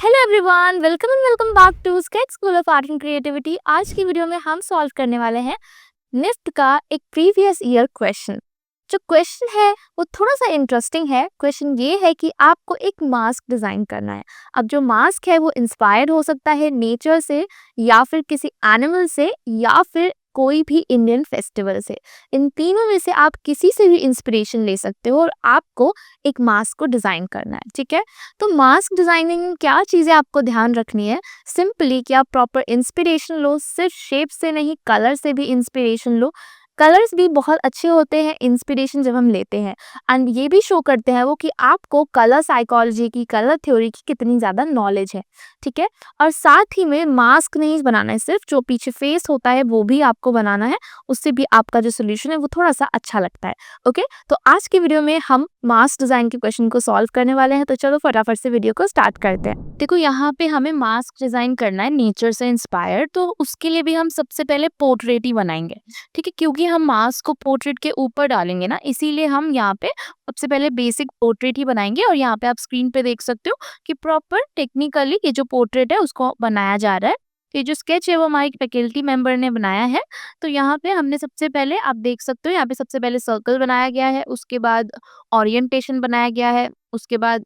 Hello everyone, welcome back to sketch school of art and creativity. आज की video में हम सॉल्व करने वाले हैं निफ्ट का एक प्रीवियस ईयर क्वेश्चन। जो क्वेश्चन है वो थोड़ा सा इंटरेस्टिंग है। क्वेश्चन ये है कि आपको एक मास्क डिजाइन करना है। अब जो मास्क है वो इंस्पायर्ड हो सकता है नेचर से, या फिर किसी एनिमल से, या फिर कोई भी इंडियन फेस्टिवल से। इन तीनों में से आप किसी से भी इंस्पिरेशन ले सकते हो और आपको एक मास्क को डिजाइन करना है। ठीक है, तो मास्क डिजाइनिंग में क्या चीजें आपको ध्यान रखनी है? सिंपली कि आप प्रॉपर इंस्पिरेशन लो, सिर्फ शेप से नहीं कलर से भी इंस्पिरेशन लो। कलर्स भी बहुत अच्छे होते हैं इंस्पिरेशन जब हम लेते हैं, एंड ये भी शो करते हैं वो कि आपको कलर साइकोलॉजी की, कलर थ्योरी की कितनी ज़्यादा नॉलेज है। ठीक है, और साथ ही में मास्क नहीं बनाना है, सिर्फ जो पीछे फेस होता है वो भी आपको बनाना है। उससे भी आपका जो सोल्यूशन है वो थोड़ा सा अच्छा लगता है। ओके, तो आज की वीडियो में हम मास्क डिजाइन के क्वेश्चन को सॉल्व करने वाले हैं। तो चलो फटाफट से वीडियो को स्टार्ट करते हैं। देखो, यहाँ पे हमें मास्क डिजाइन करना है नेचर से इंस्पायर, तो उसके लिए भी हम सबसे पहले पोर्ट्रेट ही बनाएंगे। ठीक है, क्योंकि हम मास्क को पोर्ट्रेट के ऊपर डालेंगे ना, इसीलिए हम यहाँ पे सबसे पहले बेसिक पोर्ट्रेट ही बनाएंगे। और यहाँ पे आप स्क्रीन पे देख सकते हो कि प्रॉपर टेक्निकली ये जो पोर्ट्रेट है उसको बनाया जा रहा है। ये जो स्केच है वो हमारे फैकल्टी मेंबर ने बनाया है। तो यहाँ पे हमने सबसे पहले, आप देख सकते हो यहाँ पे सबसे पहले सर्कल बनाया गया है, उसके बाद ओरिएंटेशन बनाया गया है, उसके बाद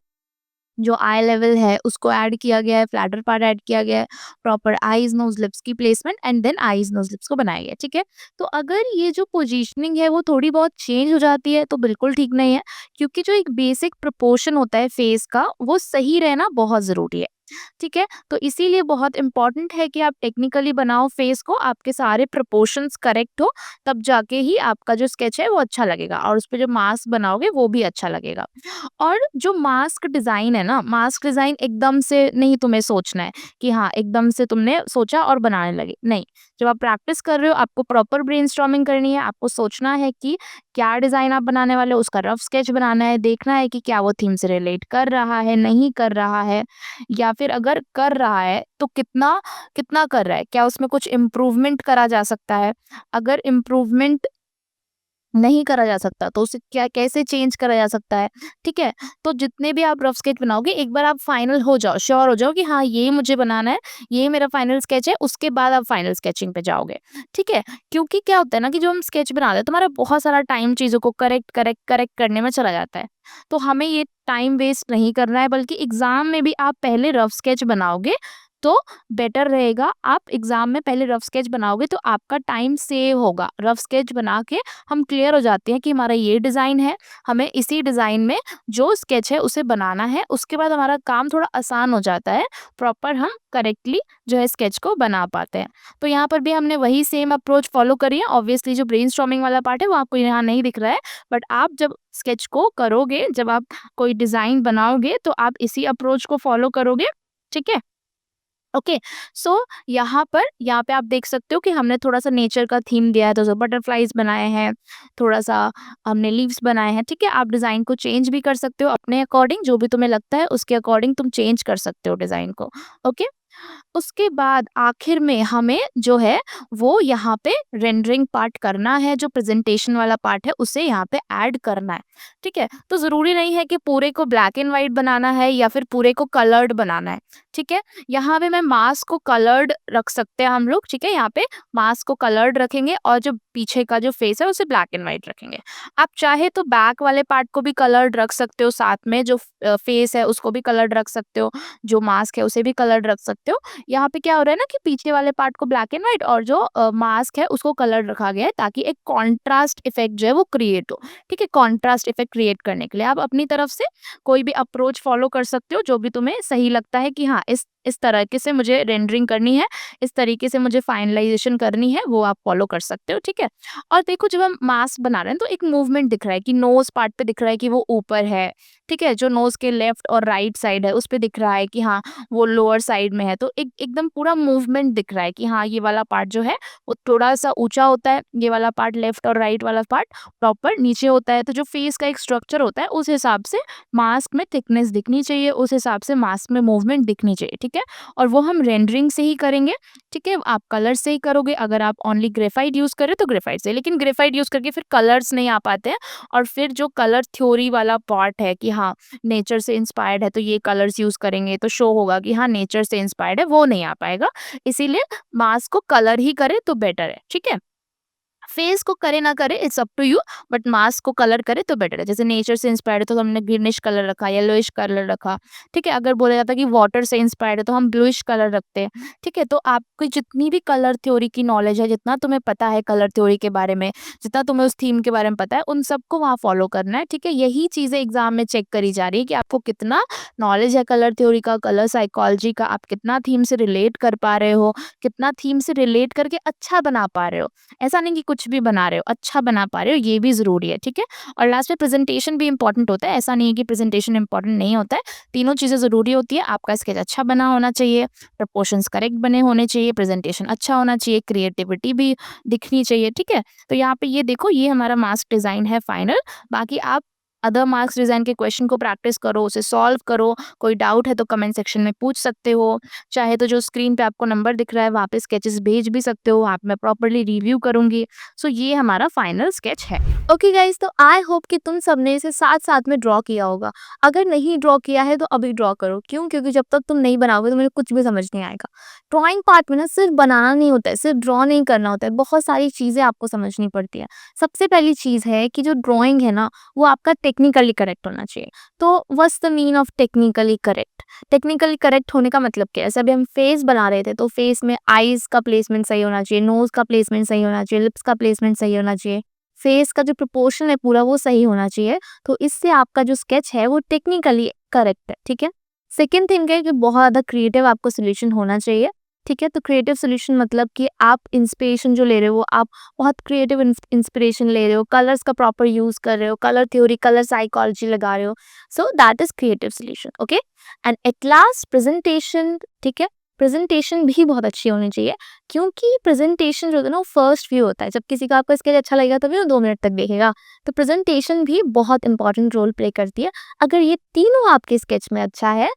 जो आई लेवल है उसको ऐड किया गया है, फ्लैटर पार्ट ऐड किया गया है, प्रॉपर आईज नोज लिप्स की placement, and then eyes nose lips को बनाया गया है। ठीक है, तो अगर ये जो पोजीशनिंग है वो थोड़ी बहुत चेंज हो जाती है तो बिल्कुल ठीक नहीं है, क्योंकि जो एक बेसिक प्रोपोर्शन होता है फेस का वो सही रहना बहुत जरूरी है। ठीक है, तो इसीलिए बहुत इंपॉर्टेंट है कि आप टेक्निकली बनाओ फेस को, आपके सारे प्रोपोर्शंस करेक्ट हो, तब जाके ही आपका जो स्केच है वो अच्छा लगेगा, और उस पे जो मास्क बनाओगे वो भी अच्छा लगेगा। और जो मास्क डिजाइन है ना, मास्क डिजाइन एकदम से नहीं तुम्हें सोचना है कि हाँ एकदम से तुमने सोचा और बनाने लगे, नहीं। जब आप प्रैक्टिस कर रहे हो आपको प्रॉपर ब्रेनस्टॉर्मिंग करनी है, आपको सोचना है कि क्या डिजाइन आप बनाने वाले हो, उसका रफ स्केच बनाना है, देखना है कि क्या वो थीम से रिलेट कर रहा है, नहीं कर रहा है, या फिर अगर कर रहा है तो कितना कितना कर रहा है, क्या उसमें कुछ इम्प्रूवमेंट करा जा सकता है। अगर इम्प्रूवमेंट नहीं करा जा सकता तो उसे क्या कैसे चेंज करा जा सकता है। ठीक है, तो जितने भी आप रफ स्केच बनाओगे एक बार आप फाइनल हो जाओ, श्योर हो जाओ कि हाँ ये मुझे बनाना है, ये मेरा फाइनल स्केच है, उसके बाद आप फाइनल स्केचिंग पे जाओगे। ठीक है, क्योंकि क्या होता है ना कि जो हम स्केच बनाते हैं तुम्हारा बहुत सारा टाइम चीज़ों को करेक्ट करेक्ट करेक्ट करने में चला जाता है। तो हमें ये टाइम वेस्ट नहीं करना है, बल्कि एग्जाम में भी आप पहले रफ स्केच बनाओगे तो बेटर रहेगा। आप एग्जाम में पहले रफ स्केच बनाओगे तो आपका टाइम सेव होगा। रफ स्केच बना के हम क्लियर हो जाते हैं कि हमारा ये डिज़ाइन है, हमें इसी डिज़ाइन में जो स्केच है उसे बनाना है, उसके बाद हमारा काम थोड़ा आसान हो जाता है, प्रॉपर हम करेक्टली जो है स्केच को बना पाते हैं। तो यहाँ पर भी हमने वही सेम अप्रोच फॉलो करी है। ऑब्वियसली जो ब्रेनस्टॉर्मिंग वाला पार्ट है वो आपको यहाँ नहीं दिख रहा है, बट आप जब स्केच को करोगे, जब आप कोई डिज़ाइन बनाओगे तो आप इसी अप्रोच को फॉलो करोगे। ठीक है, ओके। सो यहाँ पे आप देख सकते हो कि हमने थोड़ा सा नेचर का थीम दिया है, तो जो बटरफ्लाइज बनाए हैं, थोड़ा सा हमने लीव्स बनाए हैं। ठीक है, आप डिज़ाइन को चेंज भी कर सकते हो अपने अकॉर्डिंग, जो भी तुम्हें लगता है उसके अकॉर्डिंग तुम चेंज कर सकते हो डिज़ाइन को। ओके, उसके बाद आखिर में हमें जो है वो यहाँ पे रेंडरिंग पार्ट करना है, जो प्रेजेंटेशन वाला पार्ट है उसे यहाँ पे ऐड करना है। ठीक है, तो ज़रूरी नहीं है कि पूरे को ब्लैक एंड वाइट बनाना है या फिर पूरे को कलर्ड बनाना है। ठीक है, यहाँ पे मैं मास्क को कलर्ड रख सकते हैं हम लोग। ठीक है, यहाँ पे मास्क को कलर्ड रखेंगे और जो पीछे का जो फेस है उसे ब्लैक एंड वाइट रखेंगे। आप चाहे तो बैक वाले पार्ट को भी कलर्ड रख सकते हो, साथ में जो फेस है उसको भी कलर्ड रख सकते हो, जो मास्क है उसे भी कलर्ड रख सकते हो। यहाँ पे क्या हो रहा है ना कि पीछे वाले पार्ट को ब्लैक एंड व्हाइट और जो मास्क है उसको कलर रखा गया है, ताकि एक कॉन्ट्रास्ट इफेक्ट जो है वो क्रिएट हो। ठीक है, कॉन्ट्रास्ट इफेक्ट क्रिएट करने के लिए आप अपनी तरफ से कोई भी अप्रोच फॉलो कर सकते हो, जो भी तुम्हें सही लगता है कि हाँ इस तरीके से मुझे रेंडरिंग करनी है, इस तरीके से मुझे फाइनलाइजेशन करनी है, वो आप फॉलो कर सकते हो। ठीक है, और देखो जब हम मास्क बना रहे हैं तो एक मूवमेंट दिख रहा है कि नोज पार्ट पे दिख रहा है कि वो ऊपर है। ठीक है, जो नोज के लेफ्ट और राइट साइड है उस पे दिख रहा है कि हाँ वो लोअर साइड में है, तो एकदम पूरा मूवमेंट दिख रहा है कि हाँ ये वाला पार्ट जो है वो थोड़ा सा ऊंचा होता है, ये वाला पार्ट लेफ्ट और राइट वाला पार्ट प्रॉपर नीचे होता है। तो जो फेस का एक स्ट्रक्चर होता है उस हिसाब से मास्क में थिकनेस दिखनी चाहिए, उस हिसाब से मास्क में मूवमेंट दिखनी चाहिए। ठीक है, और वो हम रेंडरिंग से ही करेंगे। ठीक है, आप कलर से ही करोगे, अगर आप ओनली ग्रेफाइट यूज करें तो ग्रेफाइट से, लेकिन ग्रेफाइट यूज करके फिर कलर्स नहीं आ पाते हैं। और फिर जो कलर थ्योरी वाला पार्ट है कि हाँ, नेचर से इंस्पायर्ड है तो ये कलर्स यूज़ करेंगे तो शो होगा कि हाँ, नेचर से इंस्पायर्ड है, वो नहीं आ पाएगा। इसीलिए मास्क को कलर ही करें तो बेटर है, ठीक है? फेस को करे ना करे it's up to you, but mask को कलर करे तो बेटर है। जैसे नेचर से इंस्पायर्ड है तो हमने ग्रीनिश कलर रखा, येलोइश कलर रखा, ठीक है? अगर बोला जाता है कि वाटर से इंस्पायर्ड है तो हम ब्लूइश कलर रखते हैं, ठीक है? तो आपकी जितनी भी कलर थ्योरी की नॉलेज है, जितना तुम्हें पता है कलर थ्योरी के बारे में, जितना तुम्हें उस थीम के बारे में पता है, उन सबको वहाँ फॉलो करना है, ठीक है? यही चीज़ें एग्जाम में चेक करी जा रही है कि आपको कितना नॉलेज है कलर थ्योरी का, कलर साइकोलॉजी का, आप कितना थीम से रिलेट कर पा रहे हो, कितना थीम से रिलेट करके अच्छा बना पा रहे हो। ऐसा नहीं कि कुछ भी बना रहे हो, अच्छा बना पा रहे हो, ये भी ज़रूरी है, ठीक है? और लास्ट में प्रेज़ेंटेशन भी इम्पोर्टेंट होता है, ऐसा नहीं है कि प्रेज़ेंटेशन इम्पोर्टेंट नहीं होता है, तीनों चीज़ें ज़रूरी होती है। आपका स्केच अच्छा बना होना चाहिए, प्रपोर्शंस करेक्ट बने होने चाहिए, प्रेज़ेंटेशन अच्छा होना चाहिए, क्रिएटिविटी भी दिखनी चाहिए, ठीक है? तो यहाँ पे ये देखो, ये हमारा मास्क डिज़ाइन है फाइनल। बाकी आप अदर मार्क्स डिज़ाइन के क्वेश्चन को प्रैक्टिस करो, उसे सॉल्व करो, कोई डाउट है तो कमेंट सेक्शन में पूछ सकते हो। चाहे तो जो स्क्रीन पे आपको नंबर दिख रहा है वहाँ पे स्केचेस भेज भी सकते हो, आप मैं प्रॉपर्ली रिव्यू करूँगी। सो ये हमारा फाइनल स्केच है। ओके गाइस, तो आई होप कि तुम सबने इसे साथ-साथ में ड्रॉ किया होगा। अगर नहीं ड्रॉ किया है तो अभी ड्रॉ करो। क्यों? क्योंकि जब तक तुम नहीं बनाओगे तो मुझे कुछ भी समझ नहीं आएगा। ड्राइंग पार्ट में ना सिर्फ बनाना नहीं होता है, सिर्फ ड्रॉ नहीं करना होता है, बहुत सारी चीज़ें आपको समझनी पड़ती है। सबसे पहली चीज़ है कि जो ड्राइंग है ना, वो आपका टेक्निकली करेक्ट होना चाहिए। तो what's the mean of technically correct? Technically correct होने का मतलब क्या है? जैसे अभी हम फेस बना रहे थे तो फेस में आईज का प्लेसमेंट सही होना चाहिए, नोज का प्लेसमेंट सही होना चाहिए, लिप्स का प्लेसमेंट सही होना चाहिए, फेस का जो प्रोपोर्शन है पूरा वो सही होना चाहिए। तो इससे आपका जो स्केच है वो टेक्निकली करेक्ट है, ठीक है? सेकेंड थिंग है कि बहुत ज़्यादा क्रिएटिव आपको सोल्यूशन होना चाहिए, ठीक है? तो क्रिएटिव सोल्यूशन मतलब कि आप इंस्पिरेशन जो ले रहे हो, आप बहुत क्रिएटिव इंस्पिरेशन ले रहे हो, कलर्स का प्रॉपर यूज़ कर रहे हो, कलर थ्योरी, कलर साइकोलॉजी लगा रहे हो। So that is creative solution, okay? And at last presentation, ठीक है? प्रेजेंटेशन भी बहुत अच्छी होनी चाहिए, क्योंकि प्रेजेंटेशन जो होता है ना वो फर्स्ट व्यू होता है। जब किसी का आपका स्केच अच्छा लगेगा तभी वो 2 मिनट तक देखेगा। तो प्रेजेंटेशन भी बहुत इंपॉर्टेंट रोल प्ले करती है। अगर ये तीनों आपके स्केच में अच्छा है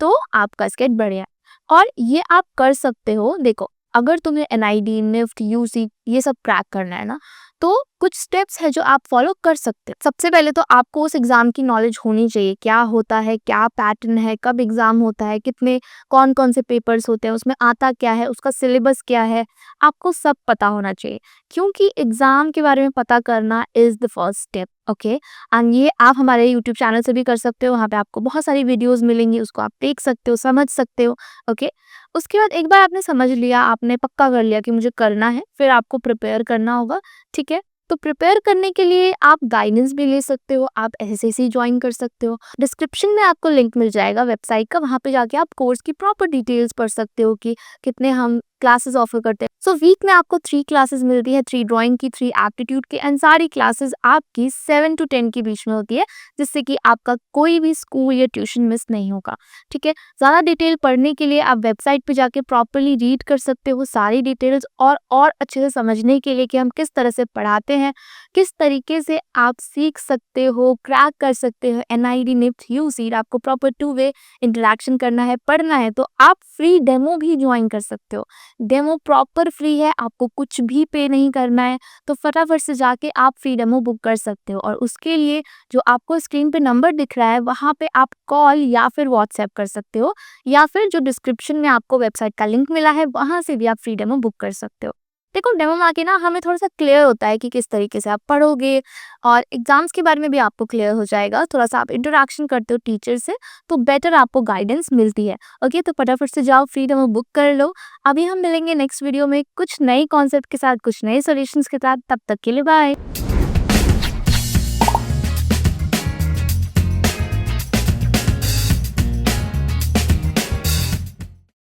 तो आपका स्केच बढ़िया है। और ये आप कर सकते हो। देखो, अगर तुम्हें एनआईडी, निफ्ट, यूसी ये सब क्रैक करना है ना, तो कुछ स्टेप्स है जो आप फॉलो कर सकते हो। सबसे पहले तो आपको उस एग्जाम की नॉलेज होनी चाहिए, क्या होता है, क्या पैटर्न है, कब एग्जाम होता है, कितने कौन कौन से पेपर्स होते हैं, उसमें आता क्या है, उसका सिलेबस क्या है, आपको सब पता होना चाहिए। क्योंकि एग्जाम के बारे में पता करना is the first step, okay? And ये आप हमारे यूट्यूब चैनल से भी कर सकते हो, वहाँ पे आपको बहुत सारी वीडियोस मिलेंगी, उसको आप देख सकते हो, समझ सकते हो, ओके? उसके बाद एक बार आपने समझ लिया, आपने पक्का कर लिया कि मुझे करना है, फिर आपको प्रिपेयर करना होगा, ठीक है? तो प्रिपेयर करने के लिए आप गाइडेंस भी ले सकते हो, आप एसएससी ज्वाइन कर सकते हो। डिस्क्रिप्शन में आपको लिंक मिल जाएगा वेबसाइट का, वहाँ पे जाके आप कोर्स की प्रॉपर डिटेल्स पढ़ सकते हो कि कितने हम क्लासेस ऑफर करते हैं। सो वीक में आपको 3 क्लासेस मिलती है, 3 ड्राइंग की, 3 एप्टीट्यूड की, एंड सारी क्लासेस आपकी 7 to 10 के बीच में होती है, जिससे कि आपका कोई भी स्कूल या ट्यूशन मिस नहीं होगा, ठीक है? ज़्यादा डिटेल पढ़ने के लिए आप वेबसाइट पे जाके प्रॉपर्ली रीड कर सकते हो सारी डिटेल्स, और अच्छे से समझने के लिए कि हम किस तरह से पढ़ाते हैं, किस तरीके से आप सीख सकते हो, क्रैक कर सकते हो एनआईडी, निफ्ट, यूसी। आपको प्रॉपर 2 वे इंटरेक्शन करना है, पढ़ना है, तो आप फ्री डेमो भी ज्वाइन कर सकते हो। डेमो प्रॉपर फ्री है, आपको कुछ भी पे नहीं करना है, तो फटाफट से जाके आप फ्री डेमो बुक कर सकते हो। और उसके लिए जो आपको स्क्रीन पे नंबर दिख रहा है वहाँ पे आप कॉल या फिर व्हाट्सएप कर सकते हो, या फिर जो डिस्क्रिप्शन में आपको वेबसाइट का लिंक मिला है वहाँ से भी आप फ्री डेमो बुक कर सकते हो। देखो, डेमो में आके ना हमें थोड़ा-सा क्लियर होता है कि किस तरीके से आप पढ़ोगे, और एग्ज़ाम्स के बारे में भी आपको क्लियर हो जाएगा। थोड़ा-सा आप इंटरैक्शन करते हो टीचर से, तो बेटर आपको गाइडेंस मिलती है। ओके, तो फटाफट से जाओ फ्री डेमो बुक कर लो। अभी हम मिलेंगे नेक्स्ट वीडियो में कुछ नए कॉन्सेप्ट के साथ, कुछ नए सॉल्यूशंस के साथ। तब तक के लिए बाय।